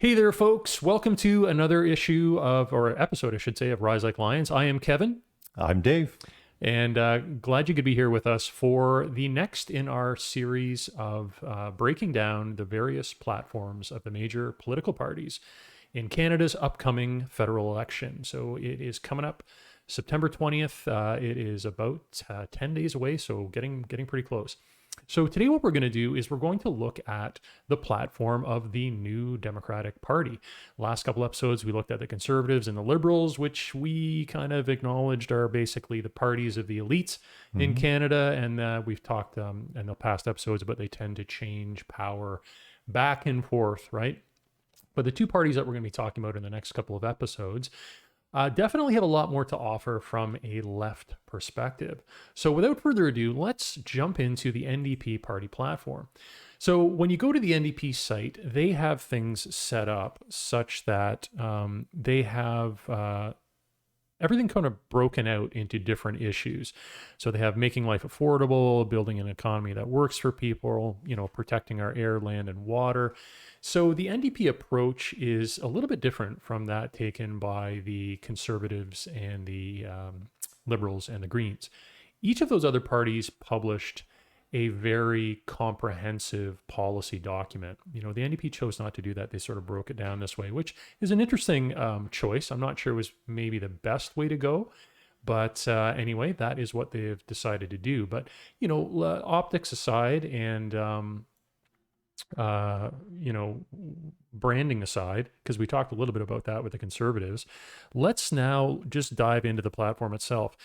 Hey there, folks. Welcome to another issue or episode, I should say, of Rise Like Lions. I am Kevin, I'm Dave. and glad you could be here with us for the next in our series of breaking down the various platforms of the major political parties in Canada's upcoming federal election. So it is coming up September 20th. It is about 10 days away, so getting pretty close. So today what we're going to do is we're going to look at the platform of the new Democratic Party. Last couple episodes, we looked at the Conservatives and the Liberals, which we kind of acknowledged are basically the parties of the elites in Canada. And we've talked in the past episodes about they tend to change power back and forth, right? But the two parties that we're going to be talking about in the next couple of episodes definitely have a lot more to offer from a left perspective. So without further ado, let's jump into the Ndp Party Platform. So when you go to the Ndp site, they have things set up such that they have everything kind of broken out into different issues. So they have making life affordable, building an economy that works for people, protecting our air, land, and water. So the NDP approach is a little bit different from that taken by the Conservatives and the Liberals and the Greens. Each of those other parties published a very comprehensive policy document. The NDP chose not to do that. They sort of broke it down this way, which is an interesting choice. I'm not sure it was maybe the best way to go, but anyway, that is what they've decided to do. But, optics aside and, branding aside, because we talked a little bit about that with the Conservatives, let's now just dive into the platform itself.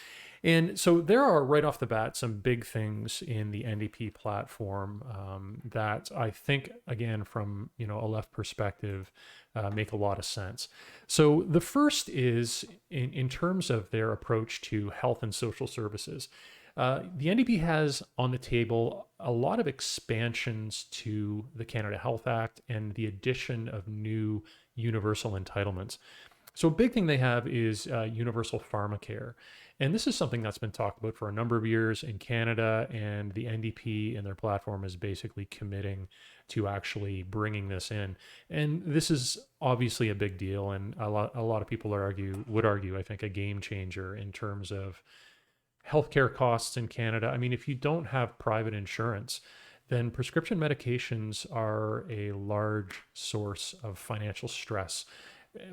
And so there are right off the bat some big things in the NDP platform that I think, again, from a left perspective, make a lot of sense. So the first is in terms of their approach to health and social services. The NDP has on the table a lot of expansions to the Canada Health Act and the addition of new universal entitlements. So a big thing they have is universal Pharmacare. And this is something that's been talked about for a number of years in Canada, and the NDP and their platform is basically committing to actually bringing this in. And this is obviously a big deal, and a lot of people would argue, I think, a game changer in terms of healthcare costs in Canada. I mean, if you don't have private insurance, then prescription medications are a large source of financial stress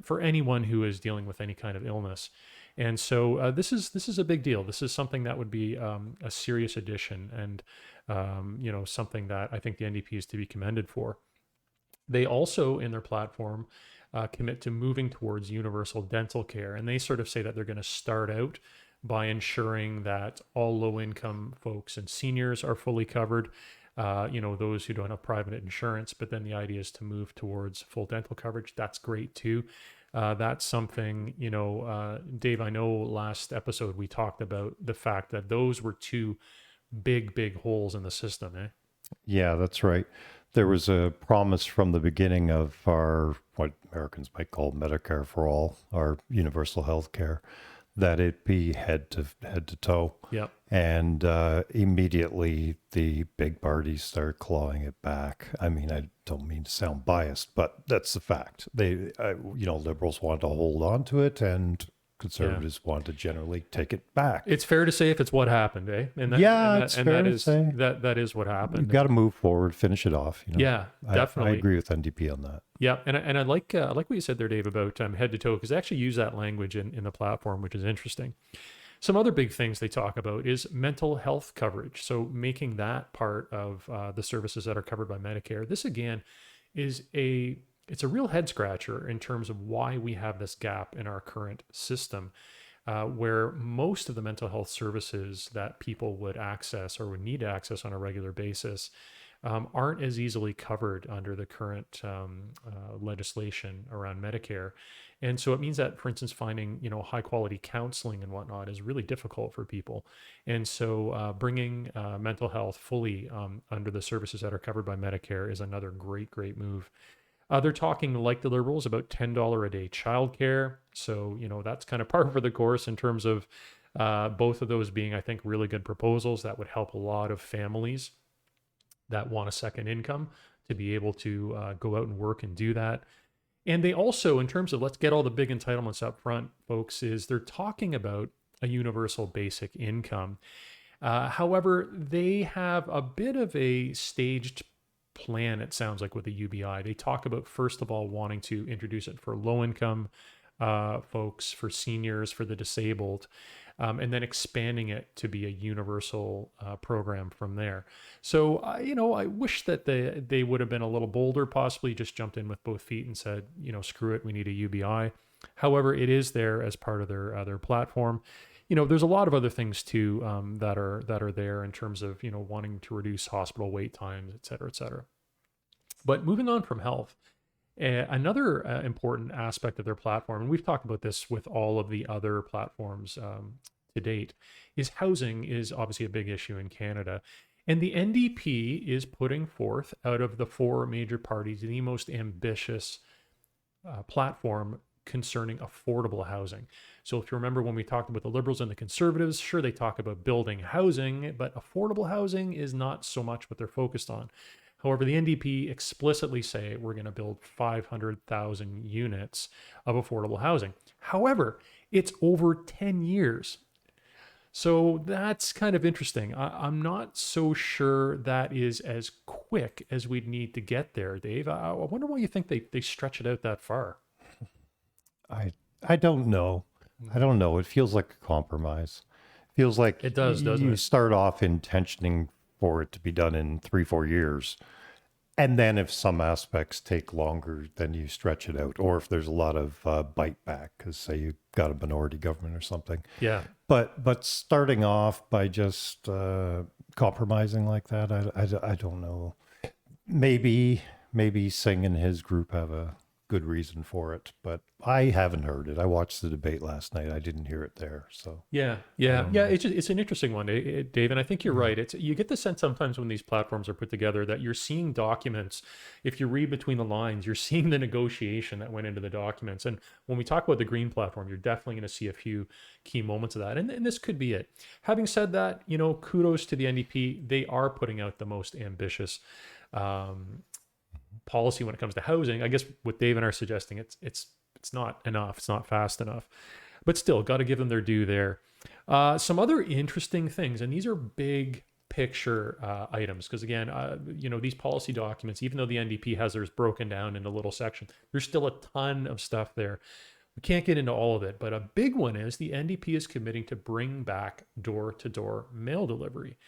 for anyone who is dealing with any kind of illness. And so this is a big deal. This is something that would be a serious addition, and something that I think the NDP is to be commended for. They also, in their platform, commit to moving towards universal dental care, and they sort of say that they're going to start out by ensuring that all low-income folks and seniors are fully covered. Those who don't have private insurance, but then the idea is to move towards full dental coverage. That's great too. That's something, Dave, I know last episode we talked about the fact that those were two big holes in the system, eh? Yeah, that's right. There was a promise from the beginning of our, what Americans might call Medicare for all, our universal health care, that it be head to toe. Yep. And immediately the big parties start clawing it back. I mean, I don't mean to sound biased, but that's the fact. They, liberals want to hold on to it, and conservatives want to generally take it back. It's fair to say if it's what happened, eh? It's fair to say. That is what happened. You've got to move forward, finish it off. Yeah, definitely. I agree with NDP on that. Yeah, and I like what you said there, Dave, about head to toe, because they actually use that language in the platform, which is interesting. Some other big things they talk about is mental health coverage. So making that part of the services that are covered by Medicare. This, again, is it's a real head scratcher in terms of why we have this gap in our current system, where most of the mental health services that people would access or would need to access on a regular basis aren't as easily covered under the current legislation around Medicare. And so it means that, for instance, finding, high quality counseling and whatnot is really difficult for people. And so bringing mental health fully under the services that are covered by Medicare is another great move. They're talking, like the Liberals, about $10 a day childcare. So, that's kind of par for the course in terms of both of those being, I think, really good proposals that would help a lot of families that want a second income to be able to go out and work and do that. And they also, in terms of let's get all the big entitlements up front, folks, is they're talking about a universal basic income. However, they have a bit of a staged plan, it sounds like, with the UBI. They talk about, first of all, wanting to introduce it for low income folks, for seniors, for the disabled, and then expanding it to be a universal program from there. So, I wish that they would have been a little bolder, possibly just jumped in with both feet and said, screw it, we need a UBI. However, it is there as part of their platform. There's a lot of other things too that are there in terms of wanting to reduce hospital wait times, et cetera, et cetera. But moving on from health, another important aspect of their platform, and we've talked about this with all of the other platforms to date, is housing is obviously a big issue in Canada. And the NDP is putting forth, out of the four major parties, the most ambitious platform concerning affordable housing. So if you remember when we talked about the Liberals and the Conservatives, sure, they talk about building housing, but affordable housing is not so much what they're focused on. However, the NDP explicitly say we're going to build 500,000 units of affordable housing. However, it's over 10 years. So that's kind of interesting. I'm not so sure that is as quick as we'd need to get there, Dave. I wonder why you think they stretch it out that far. I don't know. I don't know. It feels like a compromise. It feels like It does, doesn't you it? start off intentioning for it to be done in 3-4 years. And then if some aspects take longer, then you stretch it out. Or if there's a lot of bite back, because say you've got a minority government or something. Yeah. But starting off by just compromising like that, I don't know. Maybe Singh and his group have a good reason for it, but I haven't heard it. I watched the debate last night. I didn't hear it there. So Yeah. It's an interesting one, Dave, and I think you're right. You get the sense sometimes when these platforms are put together that you're seeing documents. If you read between the lines, you're seeing the negotiation that went into the documents. And when we talk about the Green platform, you're definitely going to see a few key moments of that. And this could be it. Having said that, kudos to the NDP. They are putting out the most ambitious policy when it comes to housing. I guess what Dave and I are suggesting, it's not enough. It's not fast enough, but still got to give them their due there. Some other interesting things, and these are big picture items, because again, these policy documents, even though the NDP has theirs broken down into little sections, there's still a ton of stuff there. We can't get into all of it, but a big one is the NDP is committing to bring back door-to-door mail delivery.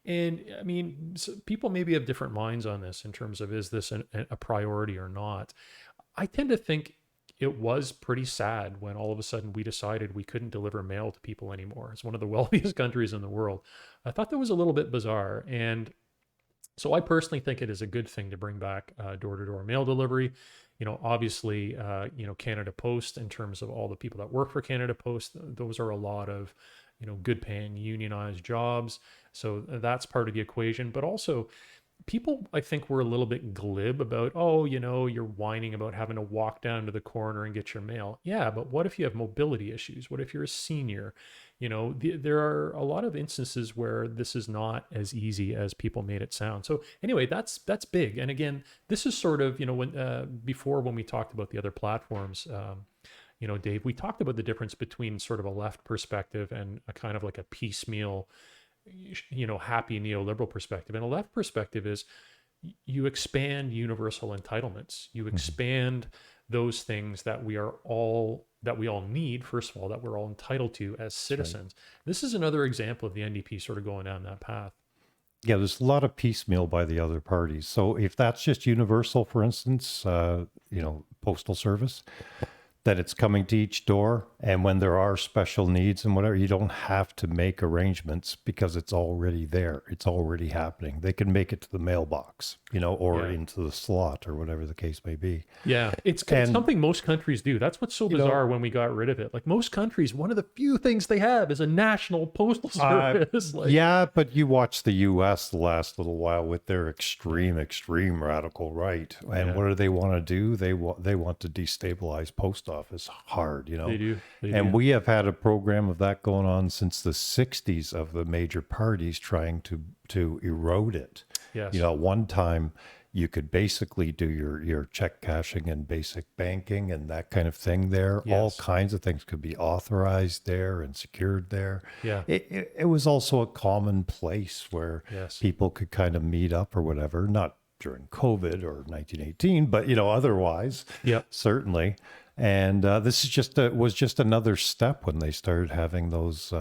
And I mean, people maybe have different minds on this in terms of, is this a priority or not? I tend to think it was pretty sad when all of a sudden we decided we couldn't deliver mail to people anymore. It's one of the wealthiest countries in the world. I thought that was a little bit bizarre. And so I personally think it is a good thing to bring back door-to-door mail delivery. Obviously, Canada Post, in terms of all the people that work for Canada Post, those are a lot of, good paying unionized jobs. So that's part of the equation. But also, people, I think, were a little bit glib about, you're whining about having to walk down to the corner and get your mail. Yeah, but what if you have mobility issues? What if you're a senior? There are a lot of instances where this is not as easy as people made it sound. So anyway, that's big. And again, this is sort of, before when we talked about the other platforms, Dave, we talked about the difference between sort of a left perspective and a kind of like a piecemeal, happy neoliberal perspective. And a left perspective is you expand universal entitlements. You expand those things that we all need, first of all, that we're all entitled to as citizens. Right. This is another example of the NDP sort of going down that path. Yeah, there's a lot of piecemeal by the other parties. So if that's just universal, for instance, postal service, that it's coming to each door, and when there are special needs and whatever, you don't have to make arrangements because it's already there. It's already happening. They can make it to the mailbox, or into the slot or whatever the case may be. Yeah, it's something most countries do. That's what's so bizarre when we got rid of it. Like most countries, one of the few things they have is a national postal service. Yeah, but you watch the U.S. the last little while with their extreme radical right, and what do they want to do? They want to destabilize post office hard, They do. We have had a program of that going on since the 60s of the major parties trying to erode it. Yes. One time, You could basically do your check cashing and basic banking and that kind of thing there. All Yes. kinds of things could be authorized there and secured there. Yeah. It was also a common place where Yes. people could kind of meet up or whatever, not during COVID or 1918, but otherwise, Yep. certainly. And this is was just another step when they started having those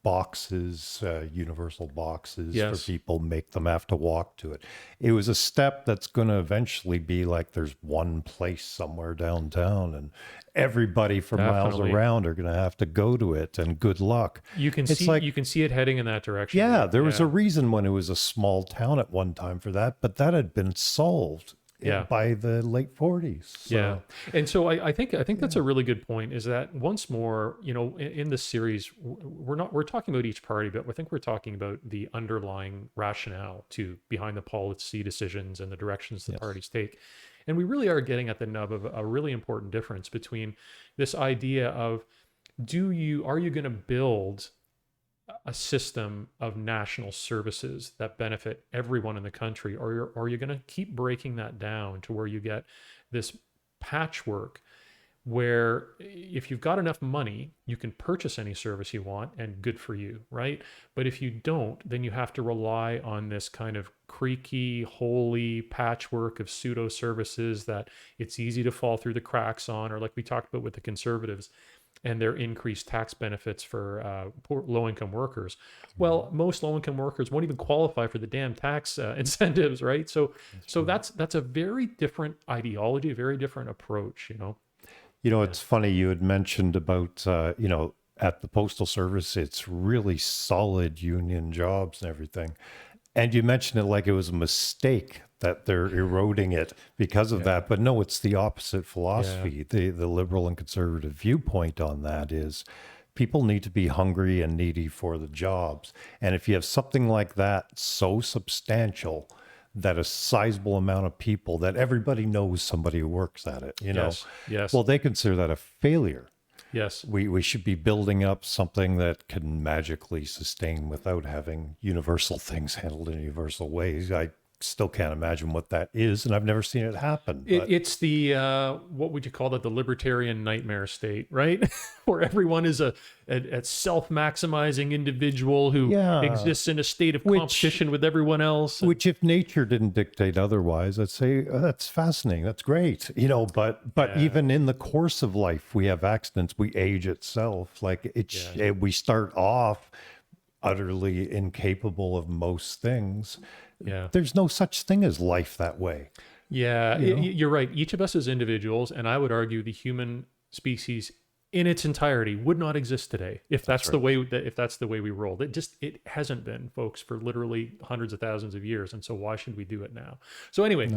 boxes, universal boxes for Yes. people, make them have to walk to it. It was a step that's going to eventually be like there's one place somewhere downtown, and everybody for miles Definitely. around are going to have to go to it. And good luck. You can It's see like, you can see it heading in that direction. yeah, Dave. there was a Yeah. reason when it was a small town at one time for that, but that had been solved Yeah. by the late 40s. So, Yeah. And so I think that's a really good point, is that once more, in this series, we're talking about each party, but I think we're talking about the underlying rationale behind the policy decisions and the directions the yes. parties take. And we really are getting at the nub of a really important difference between this idea of are you going to build a system of national services that benefit everyone in the country, or are you going to keep breaking that down to where you get this patchwork where if you've got enough money, you can purchase any service you want and good for you, right? But if you don't, then you have to rely on this kind of creaky, holy patchwork of pseudo services that it's easy to fall through the cracks on, or like we talked about with the conservatives and their increased tax benefits for poor low-income workers. Well, most low-income workers won't even qualify for the damn tax incentives, right? So that's a very different ideology, a very different approach, It's funny you had mentioned about, at the Postal Service, it's really solid union jobs and everything. And you mentioned it like it was a mistake that they're eroding it because of that. But no, it's the opposite philosophy. The liberal and conservative viewpoint on that is people need to be hungry and needy for the jobs. And if you have something like that so substantial that a sizable amount of people, that everybody knows somebody who works at it, Yes. well, they consider that a failure. Yes. We should be building up something that can magically sustain without having universal things handled in universal ways. I still can't imagine what that is, and I've never seen it happen. But It's the what would you call that? The libertarian nightmare state, right? Where everyone is a self-maximizing individual who Yeah. exists in a state of Which- competition with everyone else. which, if nature didn't dictate otherwise, I'd say that's fascinating. That's great, But even in the course of life, we have accidents. We age itself. Like we start off utterly incapable of most things. Yeah. There's no such thing as life that way. Yeah, you're right. Each of us as individuals, and I would argue the human species in its entirety would not exist today if that's the way we rolled. It hasn't been, folks, for literally hundreds of thousands of years, and so why should we do it now? So anyway,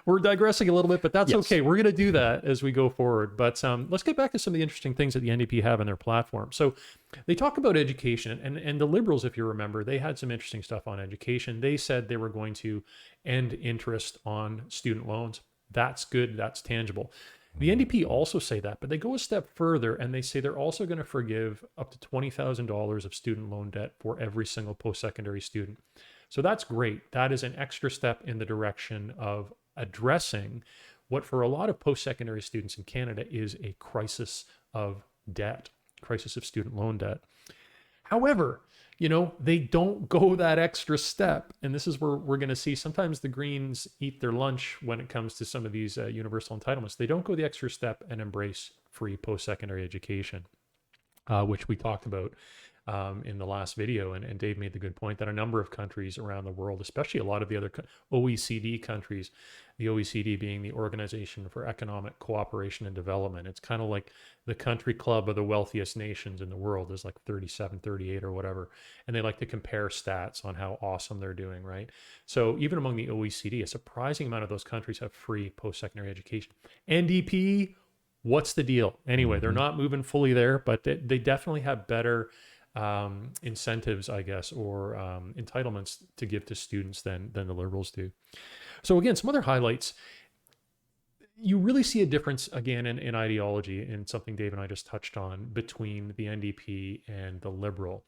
we're digressing a little bit, but that's okay. We're going to do that as we go forward. But let's get back to some of the interesting things that the NDP have in their platform. So they talk about education, and the Liberals, if you remember, they had some interesting stuff on education. They said they were going to end interest on student loans. That's good. That's tangible. The NDP also say that, but they go a step further and they say they're also going to forgive up to $20,000 of student loan debt for every single post-secondary student. So that's great. That is an extra step in the direction of addressing what for a lot of post-secondary students in Canada is a crisis of debt, crisis of student loan debt. However, they don't go that extra step. And this is where we're going to see sometimes the Greens eat their lunch when it comes to some of these universal entitlements. They don't go the extra step and embrace free post-secondary education, which we talked about in the last video. And Dave made the good point that a number of countries around the world, especially a lot of the other OECD countries, the OECD being the Organization for Economic Cooperation and Development, it's kind of like the country club of the wealthiest nations in the world. There's like 37, 38 or whatever. And they like to compare stats on how awesome they're doing, right? So even among the OECD, a surprising amount of those countries have free post-secondary education. NDP, what's the deal? Anyway, they're not moving fully there, but they definitely have better incentives, I guess, or entitlements to give to students than the Liberals do. So again, some other highlights. You really see a difference again in ideology, in something Dave and I just touched on, between the NDP and the Liberal.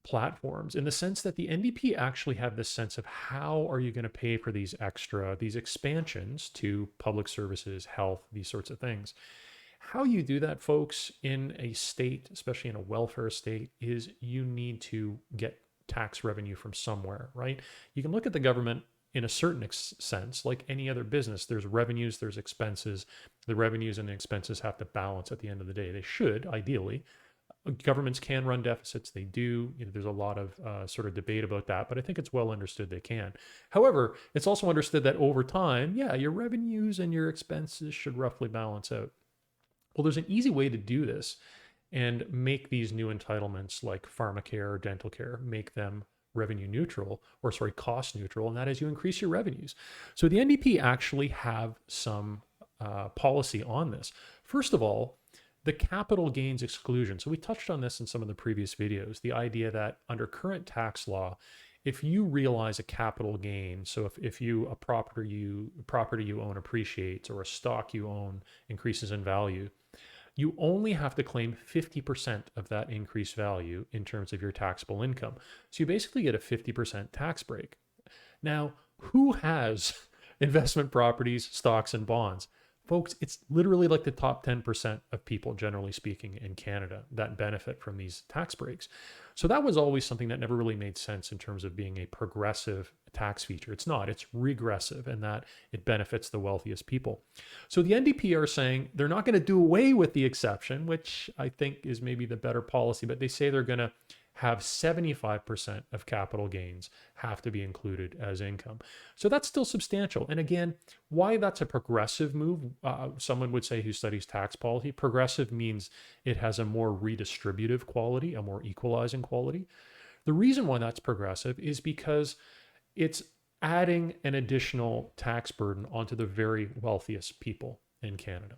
platforms in the sense that the NDP actually have this sense of how are you going to pay for these expansions to public services, health, these sorts of things. How you do that, folks, in a state, especially in a welfare state, is you need to get tax revenue from somewhere, right? You can look at the government in a certain sense, like any other business. There's revenues, there's expenses. The revenues and the expenses have to balance at the end of the day. They should, ideally. Governments can run deficits. They do. There's a lot of sort of debate about that, but I think it's well understood they can. However, it's also understood that over time, yeah, your revenues and your expenses should roughly balance out. Well, there's an easy way to do this and make these new entitlements like pharmacare or dental care, make them revenue neutral, or sorry, cost neutral, and that is you increase your revenues. So the NDP actually have some policy on this. First of all, the capital gains exclusion. So we touched on this in some of the previous videos, the idea that under current tax law, if you realize a capital gain, so if a property you own appreciates or a stock you own increases in value, you only have to claim 50% of that increased value in terms of your taxable income. So you basically get a 50% tax break. Now, who has investment properties, stocks, and bonds? Folks, it's literally like the top 10% of people, generally speaking, in Canada that benefit from these tax breaks. So that was always something that never really made sense in terms of being a progressive tax feature. It's not, it's regressive in that it benefits the wealthiest people. So the NDP are saying they're not going to do away with the exception, which I think is maybe the better policy, but they say they're going to have 75% of capital gains have to be included as income. So that's still substantial. And again, why that's a progressive move, someone would say who studies tax policy, progressive means it has a more redistributive quality, a more equalizing quality. The reason why that's progressive is because it's adding an additional tax burden onto the very wealthiest people in Canada,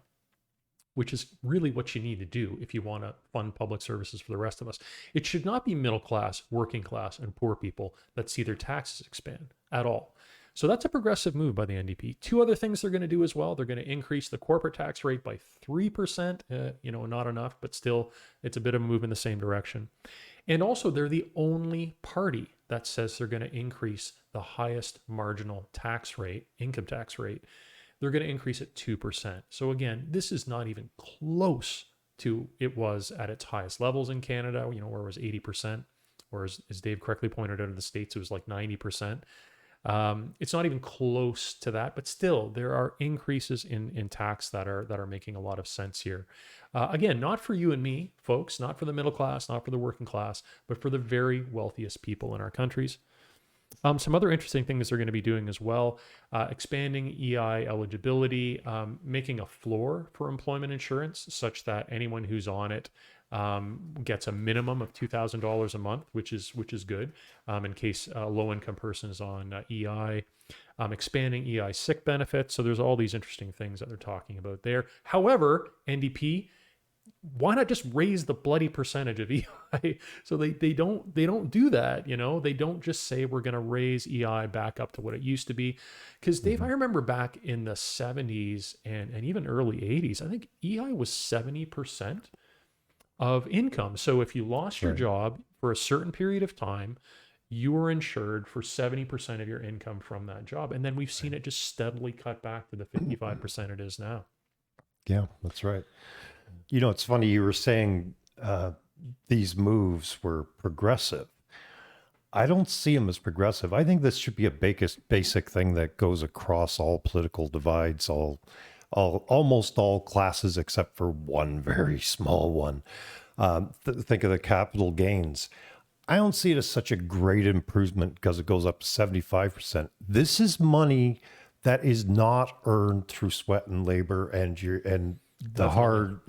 which is really what you need to do if you want to fund public services for the rest of us. It should not be middle class, working class, and poor people that see their taxes expand at all. So that's a progressive move by the NDP. Two other things they're going to do as well. They're going to increase the corporate tax rate by 3%. Not enough, but still, it's a bit of a move in the same direction. And also, they're the only party that says they're going to increase the highest marginal tax rate, income tax rate. They're going to increase it 2%. So again, this is not even close to it was at its highest levels in Canada, where it was 80%, or as Dave correctly pointed out, in the States, it was like 90%. It's not even close to that, but still there are increases in tax that are making a lot of sense here. Again, not for you and me, folks, not for the middle class, not for the working class, but for the very wealthiest people in our countries. Some other interesting things they're going to be doing as well, expanding EI eligibility, making a floor for employment insurance such that anyone who's on it gets a minimum of $2,000 a month, which is good in case a low-income person is on EI. Expanding EI sick benefits. So there's all these interesting things that they're talking about there. However, NDP, why not just raise the bloody percentage of EI? So they don't do that, They don't just say we're going to raise EI back up to what it used to be. Because Dave, I remember back in the 70s and even early 80s, I think EI was 70% of income. So if you lost your job for a certain period of time, you were insured for 70% of your income from that job. And then we've seen it just steadily cut back to the 55% it is now. Yeah, that's right. It's funny, you were saying these moves were progressive. I don't see them as progressive. I think this should be a basic thing that goes across all political divides, almost all classes except for one very small one. Think of the capital gains. I don't see it as such a great improvement because it goes up to 75%. This is money that is not earned through sweat and labor and the hard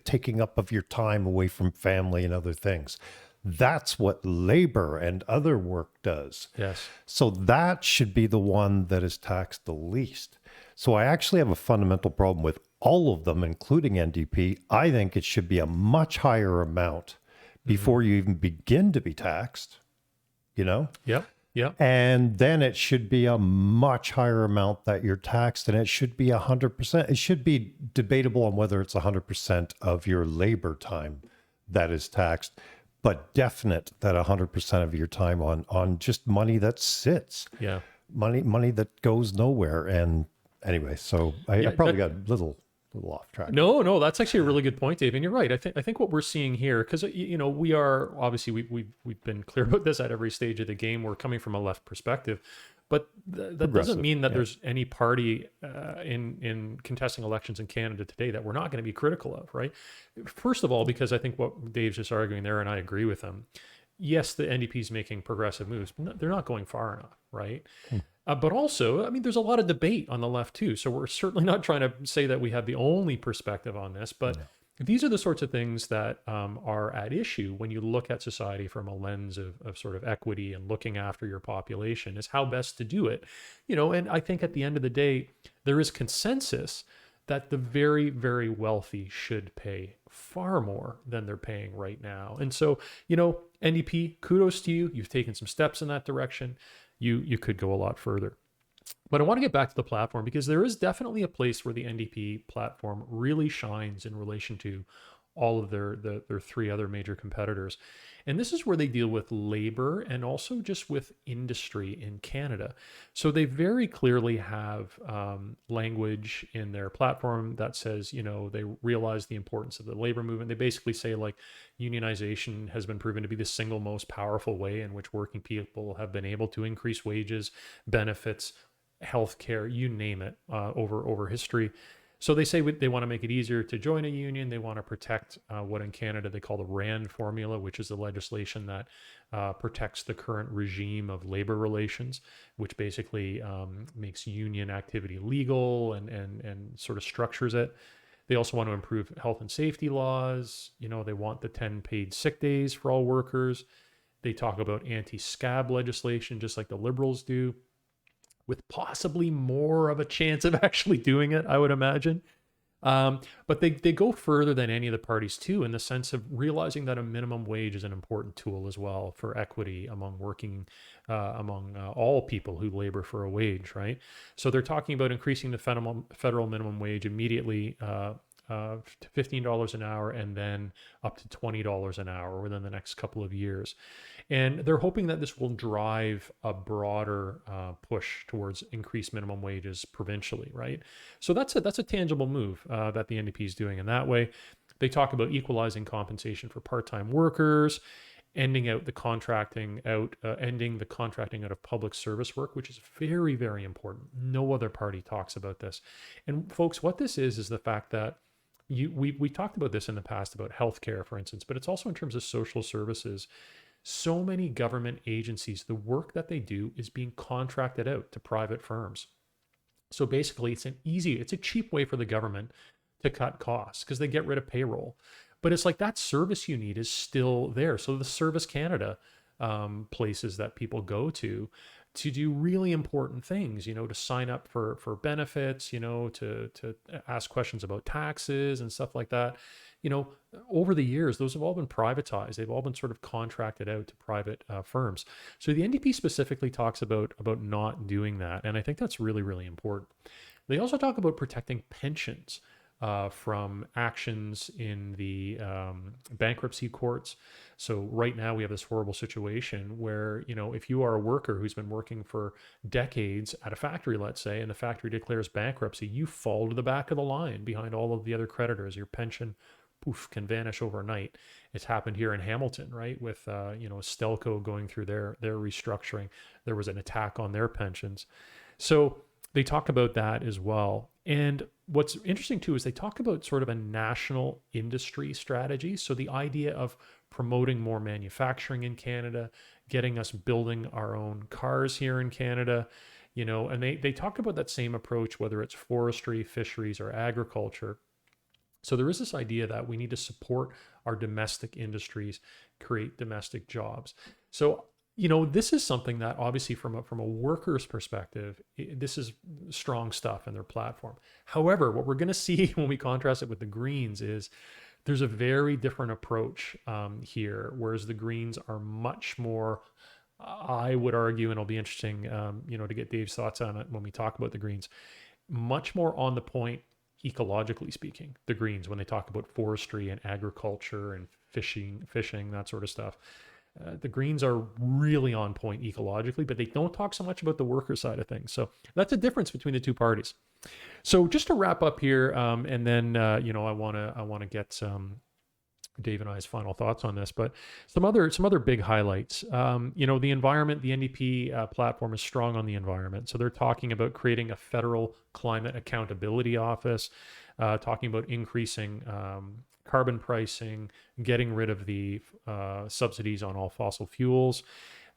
taking up of your time away from family and other things. That's what labor and other work does. Yes. So that should be the one that is taxed the least. So I actually have a fundamental problem with all of them, including NDP. I think it should be a much higher amount before you even begin to be taxed, Yep. Yep. And then it should be a much higher amount that you're taxed, and it should be 100%. It should be debatable on whether it's 100% of your labor time that is taxed. but definite that 100% of your time on just money that sits, Yeah. money that goes nowhere. And anyway, so I Yeah. probably got a little off track there. No, that's actually a really good point, Dave. And you're right. I think what we're seeing here, because we are obviously we've been clear about this at every stage of the game. We're coming from a left perspective, but that doesn't Progressive, mean that yeah. there's any party in contesting elections in Canada today that we're not going to be critical of, right? First of all, because I think what Dave's just arguing there, and I agree with him. Yes, the NDP is making progressive moves, but they're not going far enough, right? But also, I mean, there's a lot of debate on the left too. So we're certainly not trying to say that we have the only perspective on this, but No. these are the sorts of things that are at issue when you look at society from a lens of sort of equity and looking after your population is how best to do it. And I think at the end of the day, there is consensus that the very, very wealthy should pay far more than they're paying right now. And so, NDP, kudos to you. You've taken some steps in that direction. You could go a lot further. But I want to get back to the platform because there is definitely a place where the NDP platform really shines in relation to all of their three other major competitors. And this is where they deal with labor and also just with industry in Canada. So they very clearly have language in their platform that says, they realize the importance of the labor movement. They basically say like unionization has been proven to be the single most powerful way in which working people have been able to increase wages, benefits, healthcare, you name it, over history. So they say they want to make it easier to join a union. They want to protect what in Canada they call the RAND formula, which is the legislation that protects the current regime of labor relations, which basically makes union activity legal and sort of structures it. They also want to improve health and safety laws. They want the 10 paid sick days for all workers. They talk about anti-scab legislation, just like the Liberals do, with possibly more of a chance of actually doing it, I would imagine. But they go further than any of the parties too, in the sense of realizing that a minimum wage is an important tool as well for equity among among all people who labor for a wage, right? So they're talking about increasing the federal minimum wage immediately to $15 an hour and then up to $20 an hour within the next couple of years. And they're hoping that this will drive a broader push towards increased minimum wages provincially, right? So that's a tangible move that the NDP is doing in that way. They talk about equalizing compensation for part-time workers, ending the contracting out of public service work, which is very, very important. No other party talks about this. And folks, what this is the fact that we talked about this in the past about healthcare, for instance, but it's also in terms of social services. So many government agencies, the work that they do is being contracted out to private firms. So basically, it's a cheap way for the government to cut costs because they get rid of payroll. But it's like that service you need is still there. So the Service Canada places that people go to do really important things, to sign up for benefits, to ask questions about taxes and stuff like that. Over the years, those have all been privatized. They've all been sort of contracted out to private firms. So the NDP specifically talks about not doing that. And I think that's really, really important. They also talk about protecting pensions from actions in the bankruptcy courts. So right now we have this horrible situation where, if you are a worker who's been working for decades at a factory, let's say, and the factory declares bankruptcy, you fall to the back of the line behind all of the other creditors. Your pension, poof, can vanish overnight. It's happened here in Hamilton, right? With, Stelco going through their restructuring. There was an attack on their pensions. So they talk about that as well. And what's interesting too is they talk about sort of a national industry strategy. So the idea of promoting more manufacturing in Canada, getting us building our own cars here in Canada, and they talk about that same approach, whether it's forestry, fisheries, or agriculture. So there is this idea that we need to support our domestic industries, create domestic jobs. So this is something that obviously from a worker's perspective, this is strong stuff in their platform. However, what we're going to see when we contrast it with the Greens is there's a very different approach here, whereas the Greens are much more, I would argue, and it'll be interesting, to get Dave's thoughts on it when we talk about the Greens, much more on the point, ecologically speaking, the Greens, when they talk about forestry and agriculture and fishing, that sort of stuff. The Greens are really on point ecologically, but they don't talk so much about the worker side of things. So that's a difference between the two parties. So just to wrap up here, and then I want to get Dave and I's final thoughts on this, but some other big highlights. The environment, the NDP platform is strong on the environment. So they're talking about creating a federal climate accountability office, talking about increasing carbon pricing, getting rid of the subsidies on all fossil fuels.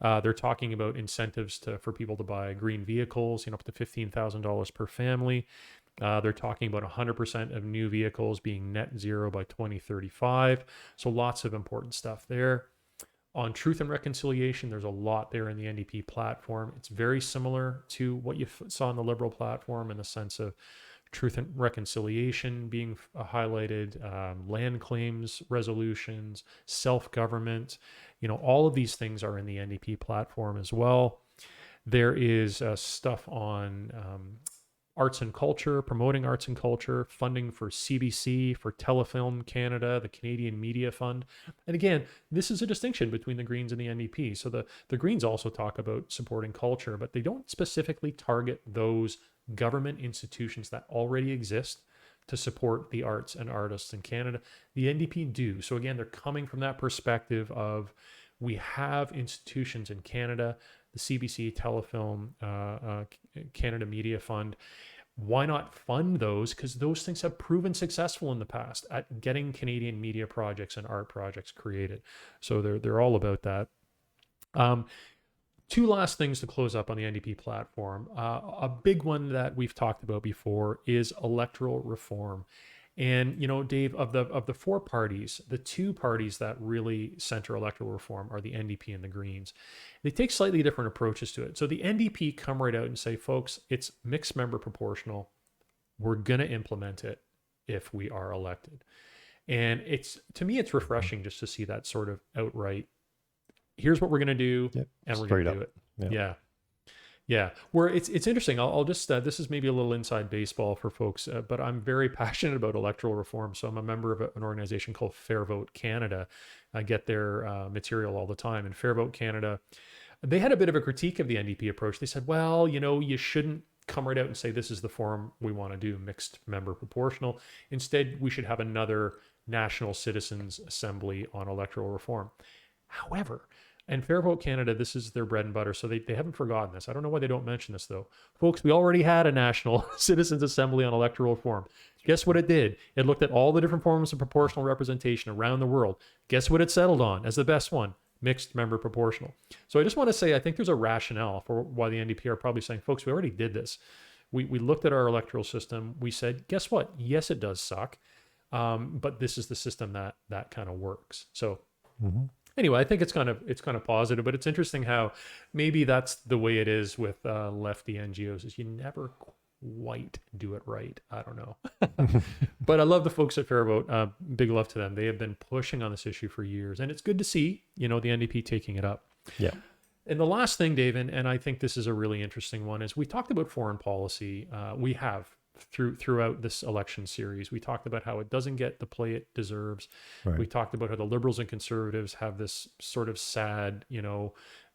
They're talking about incentives for people to buy green vehicles, up to $15,000 per family. They're talking about 100% of new vehicles being net zero by 2035. So lots of important stuff there. On truth and reconciliation, there's a lot there in the NDP platform. It's very similar to what you saw in the Liberal platform in the sense of truth and reconciliation being highlighted, land claims resolutions, self-government. All of these things are in the NDP platform as well. There is stuff on arts and culture, promoting arts and culture, funding for CBC, for Telefilm Canada, the Canadian Media Fund. And again, this is a distinction between the Greens and the NDP. So the Greens also talk about supporting culture, but they don't specifically target those government institutions that already exist to support the arts and artists in Canada. The NDP do. So again, they're coming from that perspective of we have institutions in Canada, the CBC, Telefilm, Canada Media Fund. Why not fund those? Because those things have proven successful in the past at getting Canadian media projects and art projects created. So they're all about that. Two last things to close up on the NDP platform. A big one that we've talked about before is electoral reform. And, Dave, of the four parties, the two parties that really center electoral reform are the NDP and the Greens. They take slightly different approaches to it. So the NDP come right out and say, folks, it's mixed member proportional. We're going to implement it if we are elected. And to me, it's refreshing just to see that sort of outright, here's what we're going to do, and we're going to do it. Yep. Yeah. Where it's interesting. I'll just, this is maybe a little inside baseball for folks, but I'm very passionate about electoral reform. So I'm a member of an organization called Fair Vote Canada. I get their material all the time. And Fair Vote Canada, they had a bit of a critique of the NDP approach. They said, well, you shouldn't come right out and say, this is the form we want to do, mixed member proportional. Instead, we should have another National Citizens Assembly on electoral reform. However, and Fair Vote Canada, this is their bread and butter, so they haven't forgotten this. I don't know why they don't mention this, though. Folks, we already had a National Citizens Assembly on electoral reform. Guess what it did? It looked at all the different forms of proportional representation around the world. Guess what it settled on as the best one? Mixed member proportional. So I just want to say, I think there's a rationale for why the NDP are probably saying, folks, we already did this. We looked at our electoral system. We said, guess what? Yes, it does suck, but this is the system that kind of works. So... Anyway, I think it's kind of positive, but it's interesting how maybe that's the way it is with lefty NGOs, is you never quite do it right. I don't know. But I love the folks at Fair Vote. Big love to them. They have been pushing on this issue for years, and it's good to see, the NDP taking it up. Yeah. And the last thing, Dave, and I think this is a really interesting one, is we talked about foreign policy. We have throughout this election series. We talked about how it doesn't get the play it deserves. Right. We talked about how the Liberals and Conservatives have this sort of sad,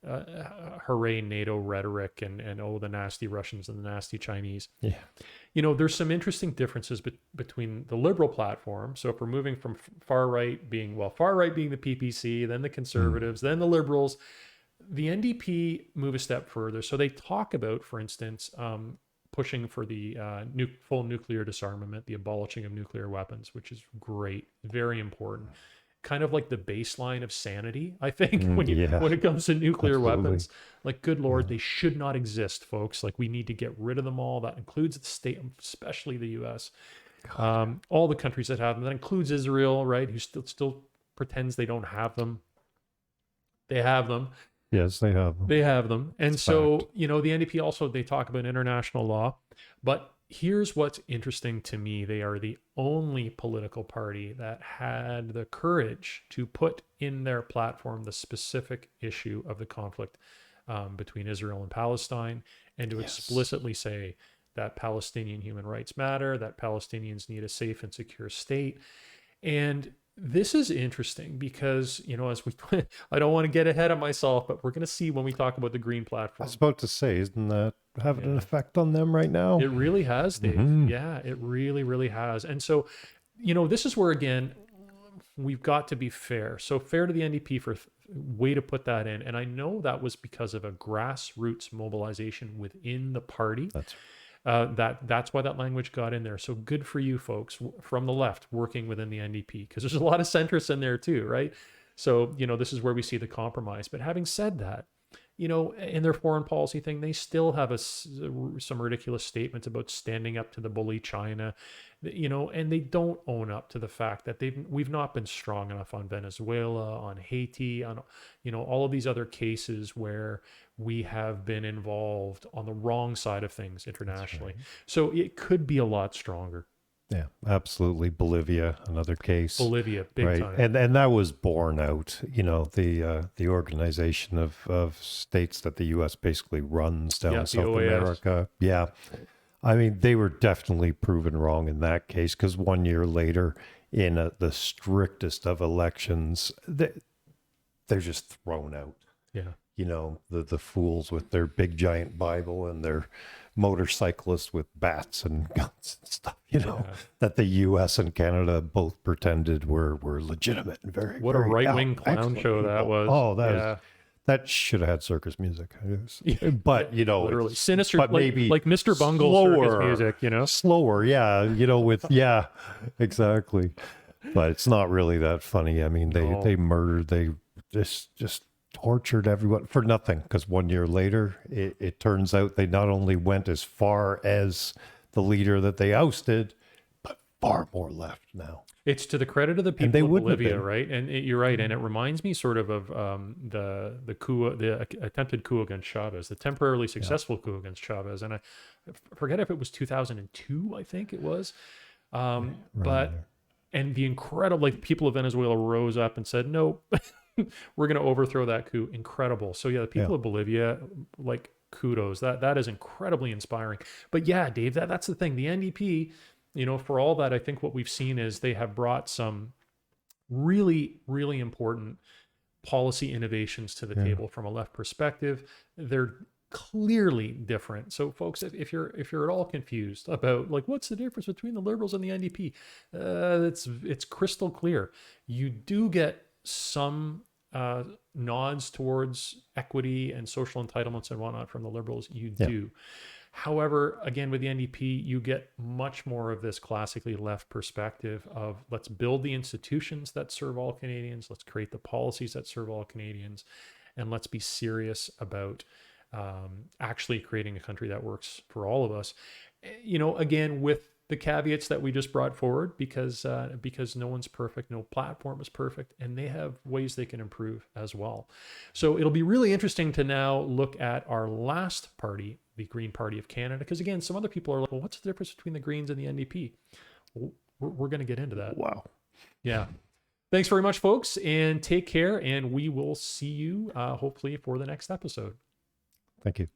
hooray NATO rhetoric and oh, the nasty Russians and the nasty Chinese. Yeah. There's some interesting differences between the Liberal platform. So if we're moving from far right being the PPC, then the Conservatives, then the Liberals, the NDP move a step further. So they talk about, for instance, pushing for the full nuclear disarmament, the abolishing of nuclear weapons, which is great, very important. Kind of like the baseline of sanity, I think, when it comes to nuclear weapons. Like, good Lord, they should not exist, folks. Like, we need to get rid of them all. That includes the state, especially the U.S. All the countries that have them. That includes Israel, right, who still pretends they don't have them. They have them. Yes, they have them. They have them. And so, the NDP also, they talk about international law. But here's what's interesting to me. They are the only political party that had the courage to put in their platform the specific issue of the conflict between Israel and Palestine, and to explicitly say that Palestinian human rights matter, that Palestinians need a safe and secure state. And This is interesting because, as we, I don't want to get ahead of myself, but we're going to see when we talk about the Green I Platform. was about to say, isn't that having an Yeah. effect on them right now? It really has, Dave. Mhm. Yeah, it really, really has. And so, this is where, again, we've got to be fair. So fair to the NDP for way to put that in. And I know that was because of a grassroots mobilization within the party. That's That's why that language got in there. So good for you folks from the left working within the NDP, because there's a lot of centrists in there too, right? So, this is where we see the compromise. But having said that, in their foreign policy thing, they still have some ridiculous statements about standing up to the bully China, and they don't own up to the fact that we've not been strong enough on Venezuela, on Haiti, on, all of these other cases where we have been involved on the wrong side of things internationally. right. So it could be a lot stronger. Yeah, absolutely. Bolivia, another case. Bolivia, big Right. time. And that was borne out, the organization of states that the US basically runs down Yeah, in the South OAS. America. Yeah. I mean, they were definitely proven wrong in that case, because 1 year later, in the strictest of elections, they're just thrown out. Yeah. The fools with their big giant Bible and their motorcyclists with bats and guns and stuff, Yeah. that the US and Canada both pretended were legitimate and very, What a very right-wing clown excellent show that people. was. Oh, Yeah. that should have had circus music. But, Literally it's- sinister, but like, maybe like Mr. Bungle circus music, slower. Yeah. Yeah, exactly. But it's not really that funny. I mean, No. they murdered, they just tortured everyone for nothing, because 1 year later, it turns out they not only went as far as the leader that they ousted, but far more left now. It's to the credit of the And they people of wouldn't have Bolivia, been. right? And you're right, and it reminds me sort of the coup, the attempted coup against Chavez, the temporarily successful coup against Chavez, and I forget if it was 2002, I think it was, Right but there. and the incredible, like, people of Venezuela rose up and said, no, we're going to overthrow that coup. Incredible. So yeah, the people Yeah. of Bolivia, like, kudos. That is incredibly inspiring. But yeah, Dave, that's the thing. The NDP, for all that, I think what we've seen is they have brought some really, really important policy innovations to the Yeah. table from a left perspective. They're clearly different. So folks, if you're at all confused about, like, what's the difference between the Liberals and the NDP, it's crystal clear. You do get some nods towards equity and social entitlements and whatnot from the Liberals. You Yeah. do. However, again, with the NDP, you get much more of this classically left perspective of, let's build the institutions that serve all Canadians, let's create the policies that serve all Canadians, and let's be serious about actually creating a country that works for all of us. Again, with the caveats that we just brought forward, because no one's perfect, no platform is perfect, and they have ways they can improve as well. So it'll be really interesting to now look at our last party, the Green Party of Canada, because again, some other people are like, well, what's the difference between the Greens and the NDP? Well, we're going to get into that. Wow. Yeah. Thanks very much, folks, and take care, and we will see you hopefully for the next episode. Thank you.